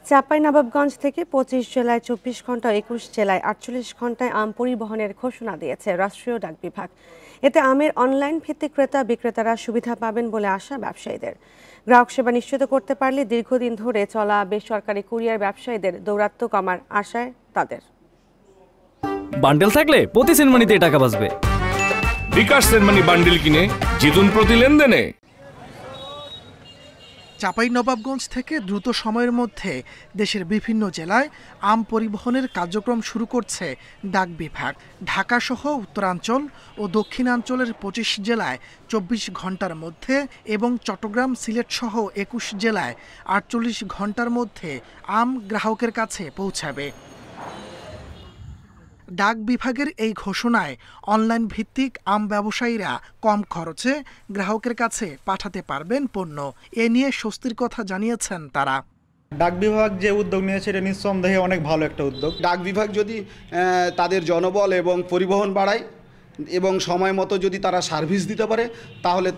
চাঁপাইনবাবগঞ্জ থেকে ২৫ জেলায় ২৪ ঘন্টা, ২১ জেলায় ৪৮ ঘন্টায় আম পরিবহনের ঘোষণা দিয়েছে রাষ্ট্রীয় ডাক বিভাগ। এতে আমের অনলাইন ভিত্তিক ক্রেতা বিক্রেতারা সুবিধা পাবেন বলে আশা ব্যবসায়ীদের। গ্রাহক সেবা নিশ্চিত করতে পারলে দীর্ঘদিন ধরে চলা বেসরকারি কুরিয়ার ব্যবসায়ীদের দৌরাত্ম্য কমার আশায় তাদের। বান্ডেল থাকলে প্রতি সেনমানিতে টাকা বাঁচবে। বিকাশ সেনমানি বান্ডেল কিনে জিতুন প্রতি লেনদেনে। চাঁপাইনবাবগঞ্জ থেকে দ্রুত সময়ের মধ্যে দেশের বিভিন্ন জেলায় আম পরিবহনের কার্যক্রম শুরু করছে ডাক বিভাগ। ঢাকাসহ উত্তরাঞ্চল ও দক্ষিণাঞ্চলের ২৫ জেলায় ২৪ ঘন্টার মধ্যে এবং চট্টগ্রাম, সিলেট সহ ২১ জেলায় ৪৮ ঘন্টার মধ্যে আম গ্রাহকের কাছে পৌঁছাবে। ডাক বিভাগের এই ঘোষণায় অনলাইন ভিত্তিক আম ব্যবসায়ীরা কম খরচে গ্রাহকের কাছে পাঠাতে পারবেন পণ্য। এ নিয়ে স্বস্তির কথা জানিয়েছেন তারা। ডাক বিভাগ যে উদ্যোগ নিয়েছে এটা নিঃসন্দেহে অনেক ভালো একটা উদ্যোগ। ডাক বিভাগ যদি তাদের জনবল এবং পরিবহন বাড়ায় এবং সময় মতো যদি তারা সার্ভিস দিতে পারে, তাহলে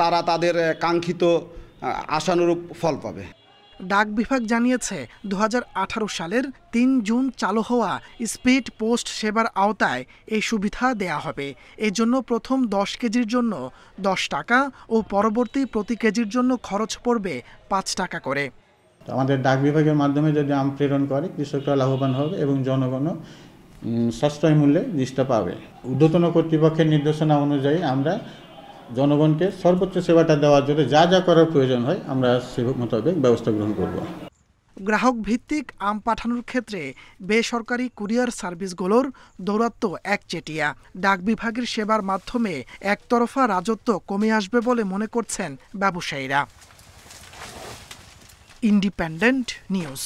তারা তাদের কাঙ্ক্ষিত আশানুরূপ ফল পাবে। ডাক বিভাগ জানিয়েছে ২০১৮ সালের ৩ জুন চালু হওয়া স্পিড পোস্ট সেবার আওতায় এই সুবিধা দেয়া হবে। এজন্য প্রথম ১০ কেজির জন্য ১০ টাকা ও পরবর্তী প্রতি কেজির জন্য খরচ পড়বে ৫ টাকা করে। আমাদের ডাক বিভাগের মাধ্যমে যদি আম প্রেরণ করে কৃষকরা লাভবান হবে এবং জনগণও সাশ্রয় মূল্যে জিনিসটা পাবে। ঊর্ধ্বতন কর্তৃপক্ষের নির্দেশনা অনুযায়ী আমরা জনগণকে সর্বোচ্চ সেবাটা দেওয়ার জন্য যা যা করার প্রয়োজন হয় আমরা সে মোতাবেক ব্যবস্থা গ্রহণ করব। গ্রাহক ভিত্তিক আম পাঠানোর ক্ষেত্রে বেসরকারি কুরিয়ার সার্ভিসগুলোর দৌরাত্ম্য একচেটিয়া। ডাক বিভাগের সেবার মাধ্যমে একতরফা রাজত্ব কমে আসবে বলে মনে করছেন ব্যবসায়ীরা। Independent news.